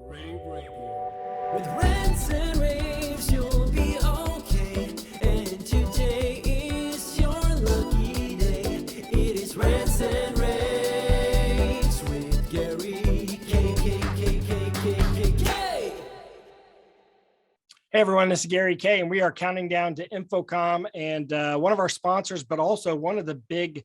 rAVe Radio. With rants and raves, you'll be okay. And today is your lucky day. It is rants and raves with Gary K. Hey everyone, this is Gary K, and we are counting down to InfoComm, and one of our sponsors, but also one of the big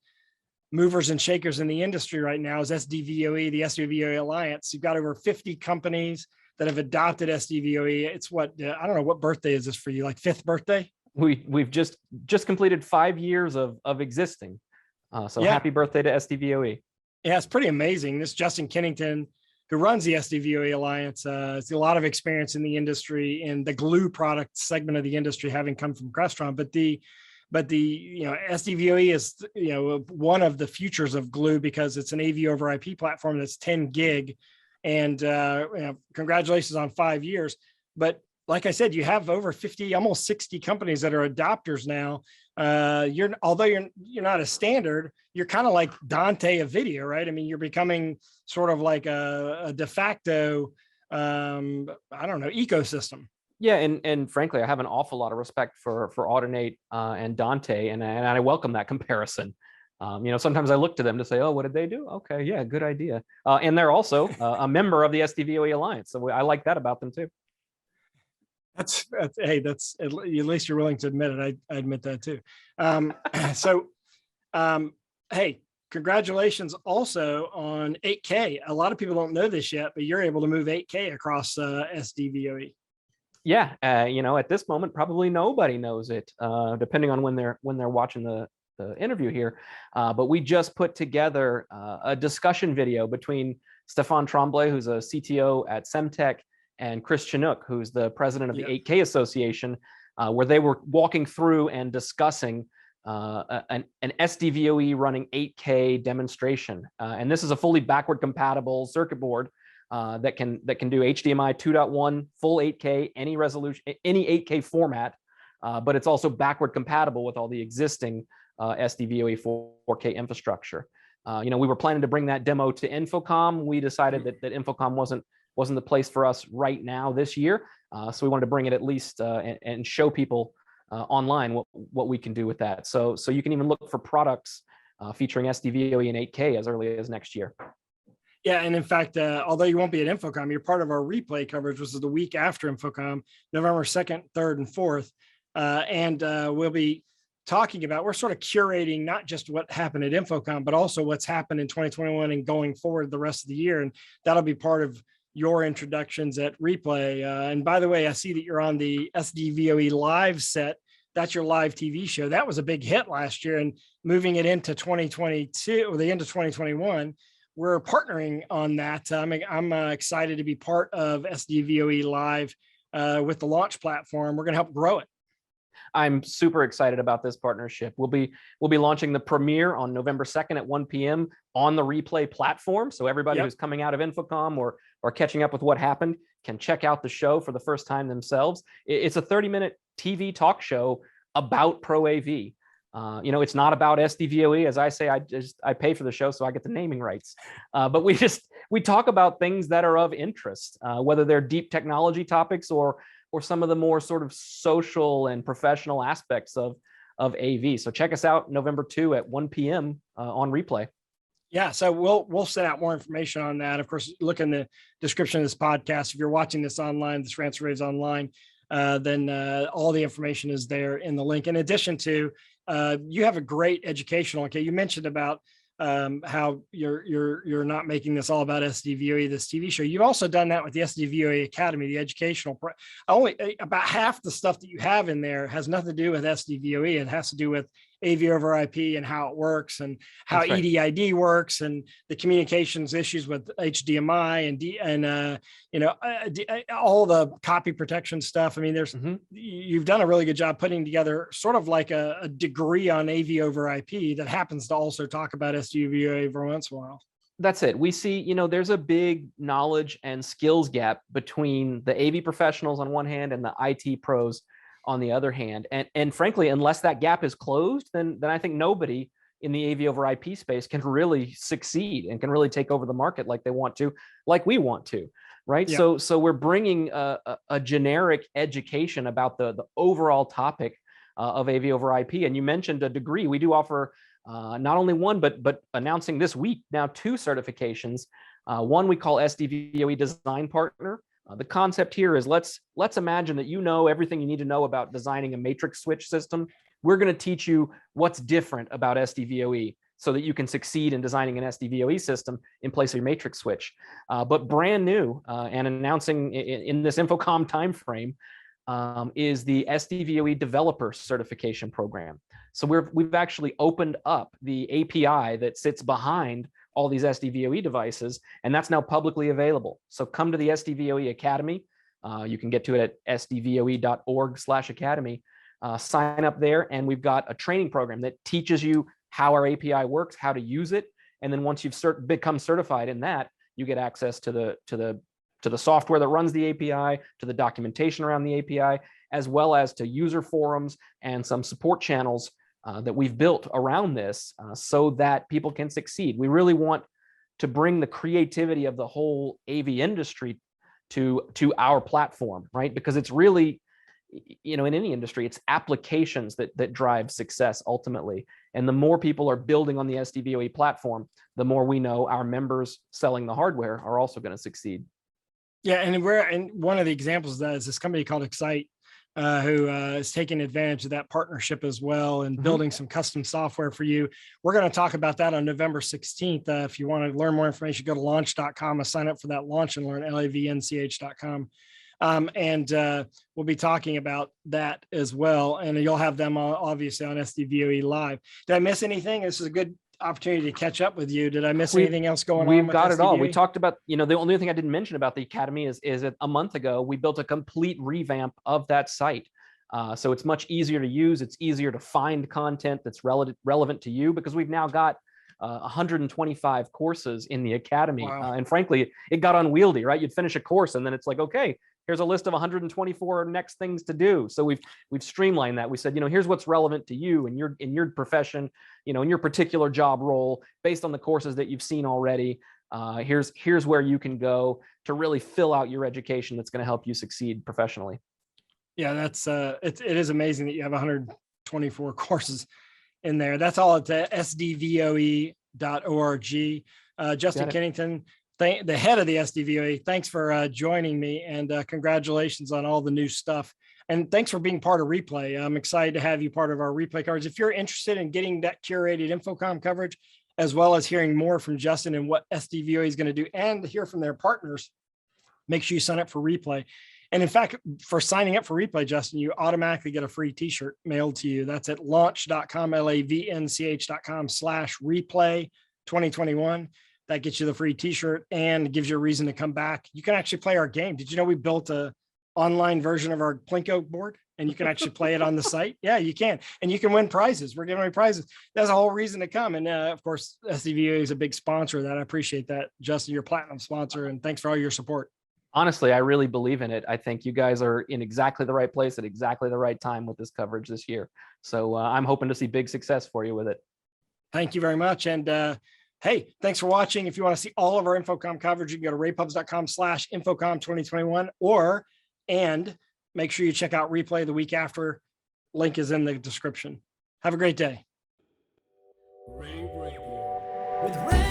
movers and shakers in the industry right now is SDVoE, the SDVoE Alliance. You've got over 50 companies that have adopted SDVoE. It's what, I don't know, what birthday is this for you? Like fifth birthday? We've just completed 5 years of existing. So Yeah. Happy birthday to SDVoE. Yeah, it's pretty amazing. This Justin Kennington, who runs the SDVoE Alliance, has a lot of experience in the industry and the glue product segment of the industry, having come from Crestron. But the SDVoE is one of the futures of glue because it's an AV over IP platform that's 10 gig, and congratulations on 5 years. But like I said, you have over 50, almost 60 companies that are adopters now. Although you're not a standard, you're kind of like Dante of video, right? I mean, you're becoming sort of like a de facto, ecosystem. Yeah, and frankly, I have an awful lot of respect for Audinate and Dante, and I welcome that comparison. Sometimes I look to them to say, "Oh, what did they do?" Okay, yeah, good idea. And they're also a member of the SDVoE Alliance, so I like that about them too. That's at least you're willing to admit it. I admit that too. Hey, congratulations also on 8K. A lot of people don't know this yet, but you're able to move 8K across SDVoE. Yeah, at this moment, probably nobody knows it, depending on when they're watching the interview here. But we just put together a discussion video between Stefan Tremblay, who's a CTO at Semtech, and Chris Chinook, who's the president of the 8K Association, where they were walking through and discussing an SDVoE running 8K demonstration. And this is a fully backward compatible circuit board that can do HDMI 2.1, full 8K, any resolution, any 8K format, but it's also backward compatible with all the existing SDVoE 4K infrastructure. We were planning to bring that demo to InfoComm. We decided that InfoComm wasn't the place for us right now this year, so we wanted to bring it at least and show people online what we can do with that. So you can even look for products featuring SDVoE and 8K as early as next year. Yeah, and in fact, although you won't be at InfoComm, you're part of our replay coverage, which is the week after InfoComm, November 2nd, 3rd, and 4th. And we'll be talking about, we're sort of curating not just what happened at InfoComm, but also what's happened in 2021 and going forward the rest of the year. And that'll be part of your introductions at rePLAY. And by the way, I see that you're on the SDVoE live set. That's your live TV show. That was a big hit last year, and moving it into 2022 or the end of 2021. We're partnering on that. I'm excited to be part of SDVoE Live with the launch platform. We're going to help grow it. I'm super excited about this partnership. We'll be launching the premiere on November 2nd at 1 p.m. on the rePLAY platform. So everybody who's coming out of InfoComm or catching up with what happened can check out the show for the first time themselves. It's a 30-minute TV talk show about Pro AV. It's not about SDVoE. As I say, I pay for the show, so I get the naming rights. But we talk about things that are of interest, whether they're deep technology topics or some of the more sort of social and professional aspects of AV. So check us out November 2 at 1 p.m. On rePLAY. Yeah, so we'll send out more information on that. Of course, look in the description of this podcast. If you're watching this online, this Rants and Raves online, then all the information is there in the link. In addition to, you have a great educational. Okay, you mentioned about how you're not making this all about SDVoE, this TV show. You've also done that with the SDVoE Academy, the educational. Only about half the stuff that you have in there has nothing to do with SDVoE. It has to do with AV over IP and how it works and how EDID works and the communications issues with HDMI and all the copy protection stuff. I mean, you've done a really good job putting together sort of like a degree on AV over IP that happens to also talk about SDVoE every once in a while. That's it. We see, there's a big knowledge and skills gap between the AV professionals on one hand and the IT pros on the other hand. And frankly, unless that gap is closed, then I think nobody in the AV over IP space can really succeed and can really take over the market like they want to, like we want to, right? Yeah. So we're bringing a generic education about the overall topic of AV over IP. And you mentioned a degree. We do offer not only one, but announcing this week now 2 certifications. One we call SDVoE Design Partner. The concept here is let's imagine that you know everything you need to know about designing a matrix switch system. We're going to teach you what's different about SDVoE so that you can succeed in designing an SDVoE system in place of your matrix switch. But brand new and announcing in this InfoComm timeframe is the SDVoE Developer Certification Program. So we've actually opened up the API that sits behind all these SDVoE devices, and that's now publicly available. So come to the SDVoE Academy. You can get to it at sdvoe.org/academy. Sign up there, and we've got a training program that teaches you how our API works, how to use it, and then once you've become certified in that, you get access to the software that runs the API, to the documentation around the API, as well as to user forums and some support channels that we've built around this so that people can succeed. We really want to bring the creativity of the whole AV industry to our platform, right? Because it's really, in any industry, it's applications that drive success ultimately. And the more people are building on the SDVoE platform, the more we know our members selling the hardware are also going to succeed. Yeah, and one of the examples of that is this company called Excite, who is taking advantage of that partnership as well and building some custom software for you. We're going to talk about that on November 16th. If you want to learn more information, go to launch.com and sign up for that launch and learn, lavnch.com. We'll be talking about that as well. And you'll have them obviously on SDVoE Live. Did I miss anything? This is a good opportunity to catch up with you. Did I miss anything else going on? We've got it all. We talked about, the only thing I didn't mention about the Academy is that a month ago, we built a complete revamp of that site. So it's much easier to use. It's easier to find content that's relevant to you, because we've now got 125 courses in the Academy. Wow. And frankly, it got unwieldy, right? You'd finish a course and then it's like, okay, here's a list of 124 next things to do. So we've streamlined that. We said, here's what's relevant to you in your profession, in your particular job role, based on the courses that you've seen already. Here's where you can go to really fill out your education that's going to help you succeed professionally. Yeah, that's it is amazing that you have 124 courses in there. That's all at sdvoe.org. Justin Kennington, the head of the SDVoE, thanks for joining me, and congratulations on all the new stuff. And thanks for being part of rePLAY. I'm excited to have you part of our rePLAY coverage. If you're interested in getting that curated InfoComm coverage, as well as hearing more from Justin and what SDVoE is going to do, and hear from their partners, make sure you sign up for rePLAY. And in fact, for signing up for rePLAY, Justin, you automatically get a free t-shirt mailed to you. That's at launch.com, lavnch.com/replay 2021. That gets you the free t-shirt and gives you a reason to come back. You can actually play our game. Did you know we built a online version of our Plinko board, and you can actually play it on the site? Yeah, you can. And you can win prizes. We're giving away prizes. That's a whole reason to come. And of course, SDVoE is a big sponsor of that. I appreciate that, Justin, your platinum sponsor, and thanks for all your support. Honestly, I really believe in it. I think you guys are in exactly the right place at exactly the right time with this coverage this year. So I'm hoping to see big success for you with it. Thank you very much. And hey, thanks for watching. If you want to see all of our InfoComm coverage, you can go to ravepubs.com/InfoComm 2021, and make sure you check out rePLAY the week after. Link is in the description. Have a great day. rAVe Radio with rAVe.